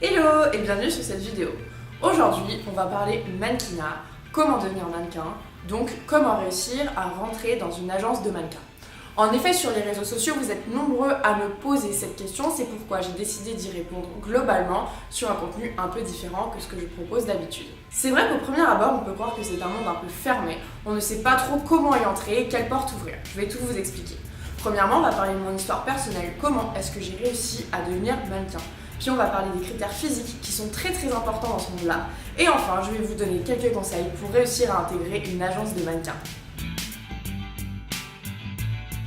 Hello et bienvenue sur cette vidéo. Aujourd'hui, on va parler mannequinat, comment devenir mannequin, donc comment réussir à rentrer dans une agence de mannequins. En effet, sur les réseaux sociaux, vous êtes nombreux à me poser cette question, c'est pourquoi j'ai décidé d'y répondre globalement sur un contenu un peu différent que ce que je propose d'habitude. C'est vrai qu'au premier abord, on peut croire que c'est un monde un peu fermé, on ne sait pas trop comment y entrer, quelle porte ouvrir. Je vais tout vous expliquer. Premièrement, on va parler de mon histoire personnelle, comment est-ce que j'ai réussi à devenir mannequin. Puis on va parler des critères physiques qui sont très importants dans ce monde-là. Et enfin, je vais vous donner quelques conseils pour réussir à intégrer une agence de mannequins.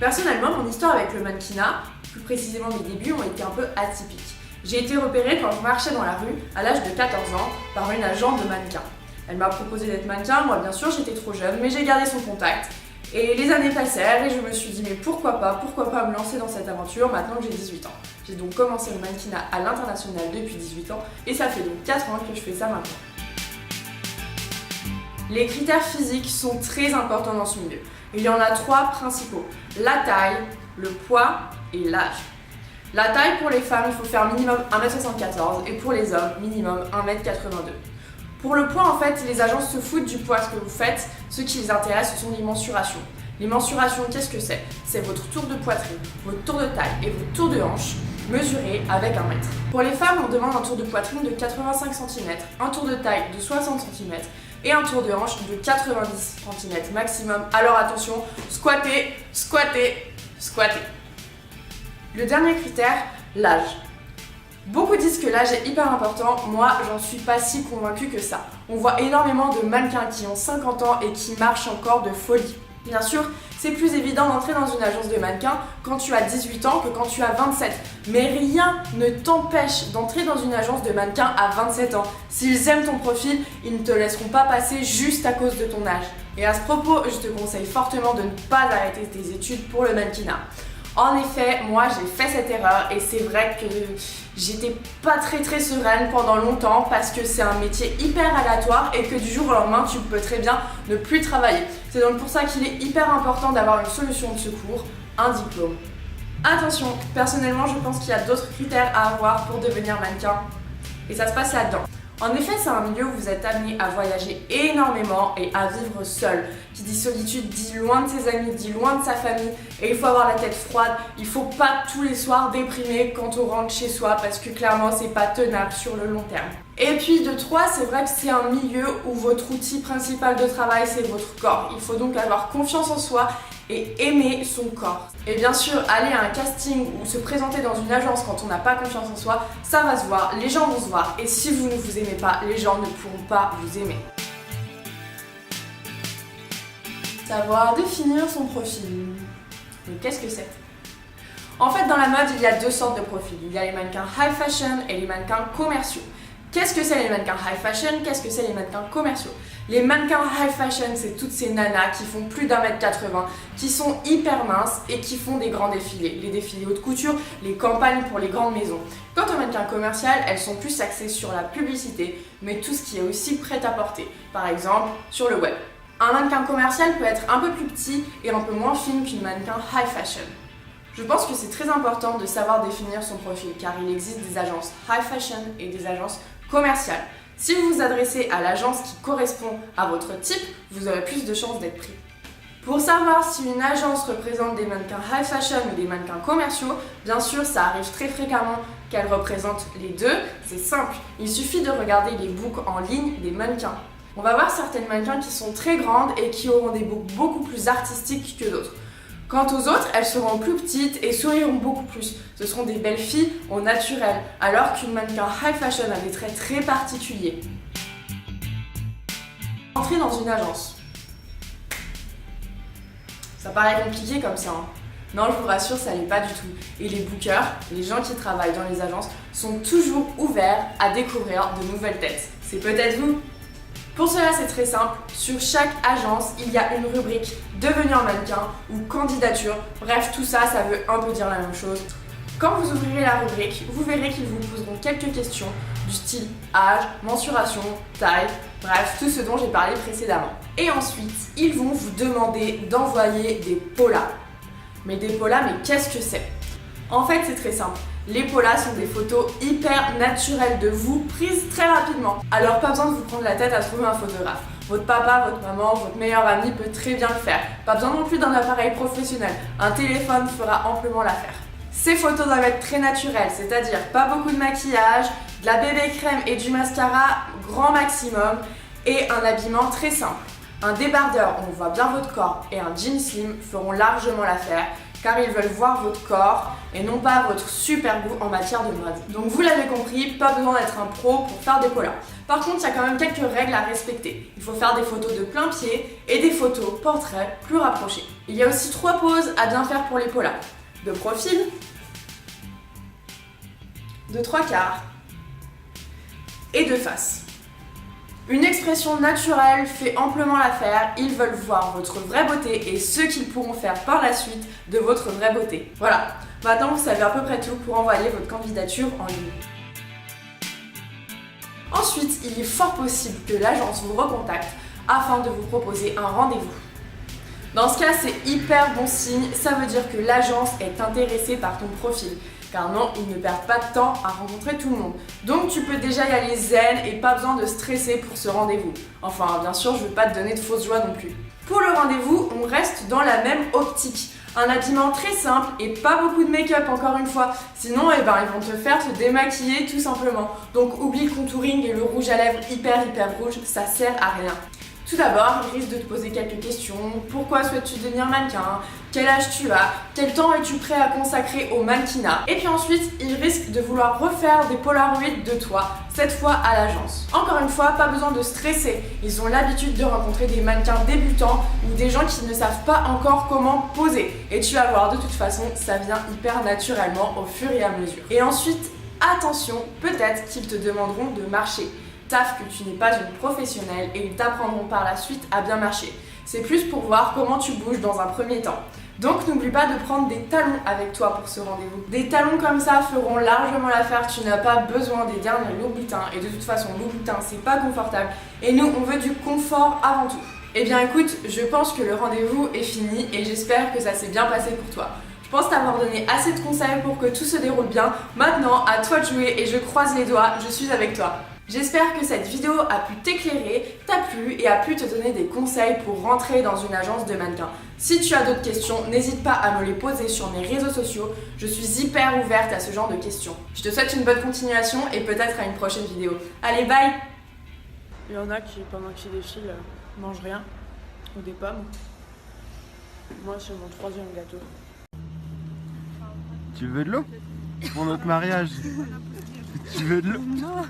Personnellement, mon histoire avec le mannequinat, plus précisément mes débuts, ont été un peu atypiques. J'ai été repérée quand je marchais dans la rue, à l'âge de 14 ans, par une agente de mannequins. Elle m'a proposé d'être mannequin, moi bien sûr j'étais trop jeune, mais j'ai gardé son contact. Et les années passèrent et je me suis dit mais pourquoi pas me lancer dans cette aventure maintenant que j'ai 18 ans. J'ai donc commencé le mannequinat à l'international depuis 18 ans et ça fait donc 4 ans que je fais ça maintenant. Les critères physiques sont très importants dans ce milieu. Il y en a 3 principaux, la taille, le poids et l'âge. La taille pour les femmes, il faut faire minimum 1m74 et pour les hommes, minimum 1m82. Pour le poids, en fait, les agences se foutent du poids que vous faites. Ce qui les intéresse, ce sont les mensurations. Les mensurations, qu'est-ce que c'est? C'est votre tour de poitrine, votre tour de taille et votre tour de hanche mesurés avec 1 mètre. Pour les femmes, on demande un tour de poitrine de 85 cm, un tour de taille de 60 cm et un tour de hanche de 90 cm maximum. Alors attention, squattez, squattez, squattez. Le dernier critère, l'âge. Beaucoup disent que l'âge est hyper important, moi j'en suis pas si convaincue que ça. On voit énormément de mannequins qui ont 50 ans et qui marchent encore de folie. Bien sûr, c'est plus évident d'entrer dans une agence de mannequins quand tu as 18 ans que quand tu as 27. Mais rien ne t'empêche d'entrer dans une agence de mannequins à 27 ans. S'ils aiment ton profil, ils ne te laisseront pas passer juste à cause de ton âge. Et à ce propos, je te conseille fortement de ne pas arrêter tes études pour le mannequinat. En effet, moi j'ai fait cette erreur et c'est vrai que j'étais pas très sereine pendant longtemps parce que c'est un métier hyper aléatoire et que du jour au lendemain tu peux très bien ne plus travailler. C'est donc pour ça qu'il est hyper important d'avoir une solution de secours, un diplôme. Attention, personnellement je pense qu'il y a d'autres critères à avoir pour devenir mannequin et ça se passe là-dedans. En effet, c'est un milieu où vous êtes amené à voyager énormément et à vivre seul. Qui dit solitude dit loin de ses amis, dit loin de sa famille et il faut avoir la tête froide. Il faut pas tous les soirs déprimer quand on rentre chez soi parce que clairement c'est pas tenable sur le long terme. Et puis de 3, c'est vrai que c'est un milieu où votre outil principal de travail c'est votre corps. Il faut donc avoir confiance en soi et aimer son corps. Et bien sûr, aller à un casting ou se présenter dans une agence quand on n'a pas confiance en soi, ça va se voir, les gens vont se voir et si vous ne vous aimez pas, les gens ne pourront pas vous aimer. Savoir définir son profil. Mais qu'est-ce que c'est? En fait, dans la mode, il y a 2 sortes de profils. Il y a les mannequins high fashion et les mannequins commerciaux. Qu'est-ce que c'est les mannequins high fashion? Qu'est-ce que c'est les mannequins commerciaux? Les mannequins high fashion, c'est toutes ces nanas qui font plus d'1m80, qui sont hyper minces et qui font des grands défilés. Les défilés haute couture, les campagnes pour les grandes maisons. Quant aux mannequins commerciales, elles sont plus axées sur la publicité, mais tout ce qui est aussi prêt à porter. Par exemple, sur le web. Un mannequin commercial peut être un peu plus petit et un peu moins fine qu'une mannequin high fashion. Je pense que c'est très important de savoir définir son profil car il existe des agences high fashion et des agences commerciales. Si vous vous adressez à l'agence qui correspond à votre type, vous aurez plus de chances d'être pris. Pour savoir si une agence représente des mannequins high fashion ou des mannequins commerciaux, bien sûr ça arrive très fréquemment qu'elle représente les deux, c'est simple, il suffit de regarder les books en ligne des mannequins. On va voir certaines mannequins qui sont très grandes et qui auront des books beaucoup plus artistiques que d'autres. Quant aux autres, elles seront plus petites et souriront beaucoup plus. Ce seront des belles filles au naturel, alors qu'une mannequin high fashion a des traits très particuliers. Entrer dans une agence. Ça paraît compliqué comme ça, hein. Non, je vous rassure, ça l'est pas du tout. Et les bookers, les gens qui travaillent dans les agences, sont toujours ouverts à découvrir de nouvelles têtes. C'est peut-être vous. Pour cela, c'est très simple. Sur chaque agence, il y a une rubrique devenir mannequin ou candidature. Bref, tout ça, ça veut un peu dire la même chose. Quand vous ouvrirez la rubrique, vous verrez qu'ils vous poseront quelques questions du style âge, mensuration, taille, bref, tout ce dont j'ai parlé précédemment. Et ensuite, ils vont vous demander d'envoyer des polars. Mais des polars, mais qu'est-ce que c'est? En fait, c'est très simple. Les pollas sont des photos hyper naturelles de vous, prises très rapidement. Alors pas besoin de vous prendre la tête à trouver un photographe. Votre papa, votre maman, votre meilleur ami peut très bien le faire. Pas besoin non plus d'un appareil professionnel. Un téléphone fera amplement l'affaire. Ces photos doivent être très naturelles, c'est-à-dire pas beaucoup de maquillage, de la bébé crème et du mascara grand maximum et un habillement très simple. Un débardeur où on voit bien votre corps et un jean slim feront largement l'affaire car ils veulent voir votre corps et non pas votre super goût en matière de mode. Donc vous l'avez compris, pas besoin d'être un pro pour faire des pollas. Par contre, il y a quand même quelques règles à respecter. Il faut faire des photos de plein pied et des photos portraits plus rapprochées. Il y a aussi 3 poses à bien faire pour les pollas. De profil, de 3/4 et de face. Une expression naturelle fait amplement l'affaire, ils veulent voir votre vraie beauté et ce qu'ils pourront faire par la suite de votre vraie beauté. Voilà, maintenant vous savez à peu près tout pour envoyer votre candidature en ligne. Ensuite, il est fort possible que l'agence vous recontacte afin de vous proposer un rendez-vous. Dans ce cas, c'est hyper bon signe, ça veut dire que l'agence est intéressée par ton profil. Car non, ils ne perdent pas de temps à rencontrer tout le monde. Donc tu peux déjà y aller zen et pas besoin de stresser pour ce rendez-vous. Enfin, bien sûr, je ne veux pas te donner de fausses joies non plus. Pour le rendez-vous, on reste dans la même optique. Un habillement très simple et pas beaucoup de make-up encore une fois. Sinon, ils vont te faire te démaquiller tout simplement. Donc oublie le contouring et le rouge à lèvres hyper rouge, ça sert à rien. Tout d'abord, il risque de te poser quelques questions. Pourquoi souhaites-tu devenir mannequin? Quel âge tu as? Quel temps es-tu prêt à consacrer au mannequinat? Et puis ensuite, il risque de vouloir refaire des polaroids de toi, cette fois à l'agence. Encore une fois, pas besoin de stresser. Ils ont l'habitude de rencontrer des mannequins débutants ou des gens qui ne savent pas encore comment poser. Et tu vas voir, de toute façon, ça vient hyper naturellement au fur et à mesure. Et ensuite, attention, peut-être qu'ils te demanderont de marcher. Savent que tu n'es pas une professionnelle et ils t'apprendront par la suite à bien marcher. C'est plus pour voir comment tu bouges dans un premier temps. Donc n'oublie pas de prendre des talons avec toi pour ce rendez-vous. Des talons comme ça feront largement l'affaire, tu n'as pas besoin des derniers Louboutin et de toute façon Louboutin c'est pas confortable et nous on veut du confort avant tout. Eh bien écoute, je pense que le rendez-vous est fini et j'espère que ça s'est bien passé pour toi. Je pense t'avoir donné assez de conseils pour que tout se déroule bien. Maintenant, à toi de jouer et je croise les doigts, je suis avec toi. J'espère que cette vidéo a pu t'éclairer, t'a plu et a pu te donner des conseils pour rentrer dans une agence de mannequins. Si tu as d'autres questions, n'hésite pas à me les poser sur mes réseaux sociaux, je suis hyper ouverte à ce genre de questions. Je te souhaite une bonne continuation et peut-être à une prochaine vidéo. Allez, bye! Il y en a qui, pendant qu'ils défilent, mangent rien, ou des pommes. Moi, c'est mon 3e gâteau. Tu veux de l'eau? Pour notre mariage? Tu veux de l'eau? Non.